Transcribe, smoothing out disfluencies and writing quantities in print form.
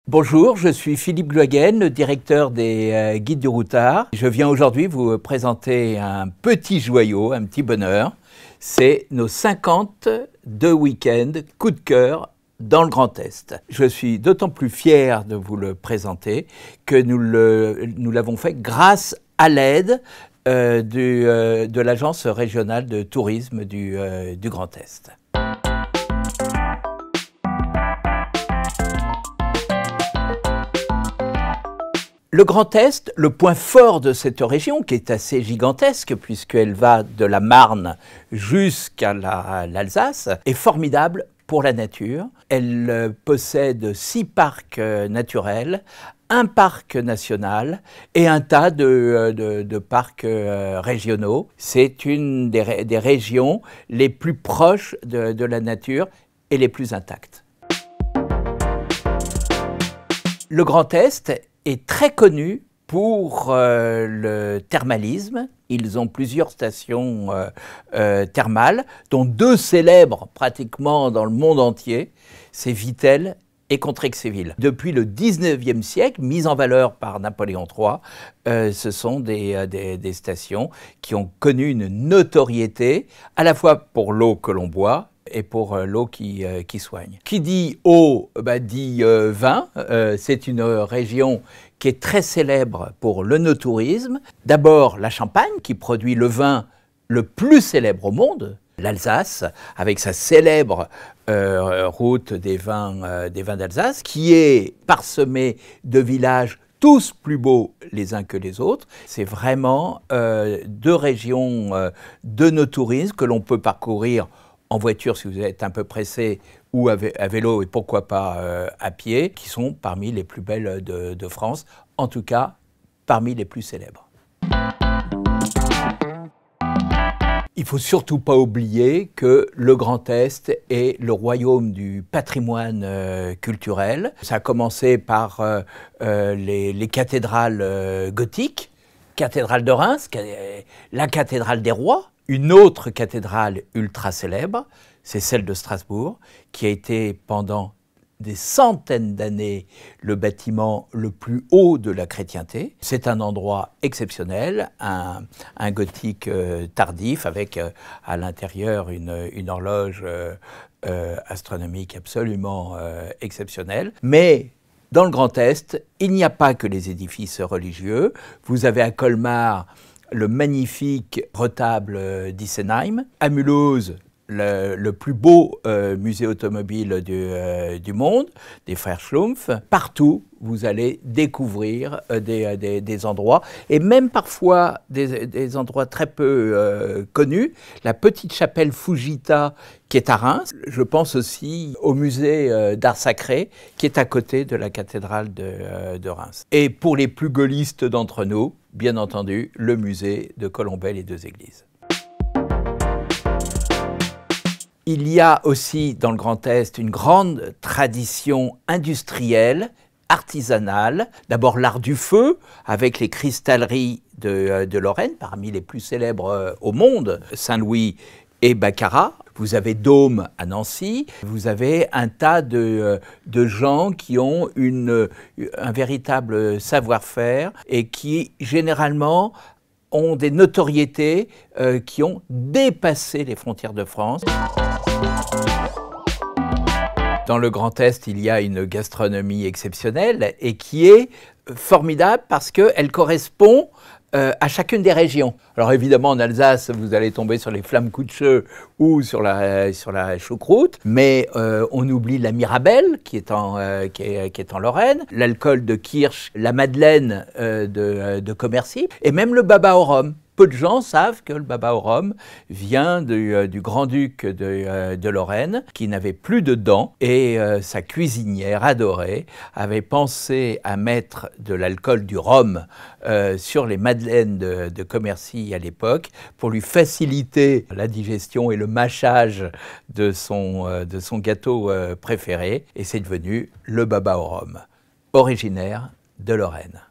Bonjour, je suis Philippe Gloaguen, le directeur des Guides du Routard. Je viens aujourd'hui vous présenter un petit joyau, un petit bonheur. C'est nos 52 week-ends coup de cœur dans le Grand Est. Je suis d'autant plus fier de vous le présenter que nous l'avons fait grâce à l'aide de l'Agence régionale de tourisme du Grand Est. Le Grand Est, le point fort de cette région, qui est assez gigantesque puisqu'elle va de la Marne jusqu'à l'Alsace, est formidable pour la nature. Elle possède 6 parcs naturels, un parc national et un tas de parcs régionaux. C'est une des régions les plus proches de la nature et les plus intactes. Le Grand Est est très connu pour le thermalisme. Ils ont plusieurs stations thermales, dont 2 célèbres pratiquement dans le monde entier, c'est Vittel et Contrexéville. Depuis le 19e siècle, mises en valeur par Napoléon III, ce sont des stations qui ont connu une notoriété à la fois pour l'eau que l'on boit et pour l'eau qui soigne. Qui dit eau, dit vin. C'est une région qui est très célèbre pour l'œnotourisme. D'abord la Champagne, qui produit le vin le plus célèbre au monde. L'Alsace, avec sa célèbre route des vins d'Alsace, qui est parsemée de villages tous plus beaux les uns que les autres. C'est vraiment 2 régions d'œnotourisme que l'on peut parcourir en voiture si vous êtes un peu pressé, ou à vélo et pourquoi pas à pied, qui sont parmi les plus belles de France, en tout cas parmi les plus célèbres. Il ne faut surtout pas oublier que le Grand Est est le royaume du patrimoine culturel. Ça a commencé par les cathédrales gothiques, cathédrale de Reims, la cathédrale des rois. Une autre cathédrale ultra célèbre, c'est celle de Strasbourg, qui a été pendant des centaines d'années le bâtiment le plus haut de la chrétienté. C'est un endroit exceptionnel, un gothique tardif avec à l'intérieur une horloge astronomique absolument exceptionnelle. Mais dans le Grand Est, il n'y a pas que les édifices religieux. Vous avez à Colmar le magnifique retable d'Issenheim, à Mulhouse, le plus beau musée automobile du monde, des frères Schlumpf. Partout, vous allez découvrir des endroits, et même parfois des endroits très peu connus. La petite chapelle Fujita, qui est à Reims. Je pense aussi au musée d'art sacré, qui est à côté de la cathédrale de Reims. Et pour les plus gaullistes d'entre nous, bien entendu, le musée de Colombey, les 2 églises. Il y a aussi dans le Grand Est une grande tradition industrielle, artisanale. D'abord l'art du feu, avec les cristalleries de Lorraine, parmi les plus célèbres au monde, Saint-Louis et Baccarat. Vous avez Dôme à Nancy, vous avez un tas de gens qui ont un véritable savoir-faire et qui généralement ont des notoriétés qui ont dépassé les frontières de France. Dans le Grand Est, il y a une gastronomie exceptionnelle et qui est formidable parce qu'elle correspond à chacune des régions. Alors évidemment, en Alsace, vous allez tomber sur les Flammkutsche ou sur la choucroute, mais on oublie la Mirabelle, qui est en Lorraine, l'alcool de Kirsch, la Madeleine de Commercy, et même le baba au rhum. Peu de gens savent que le baba au rhum vient du grand-duc de Lorraine, qui n'avait plus de dents, et sa cuisinière adorée avait pensé à mettre de l'alcool du rhum sur les madeleines de Commercy à l'époque, pour lui faciliter la digestion et le mâchage de son gâteau préféré, et c'est devenu le baba au rhum, originaire de Lorraine.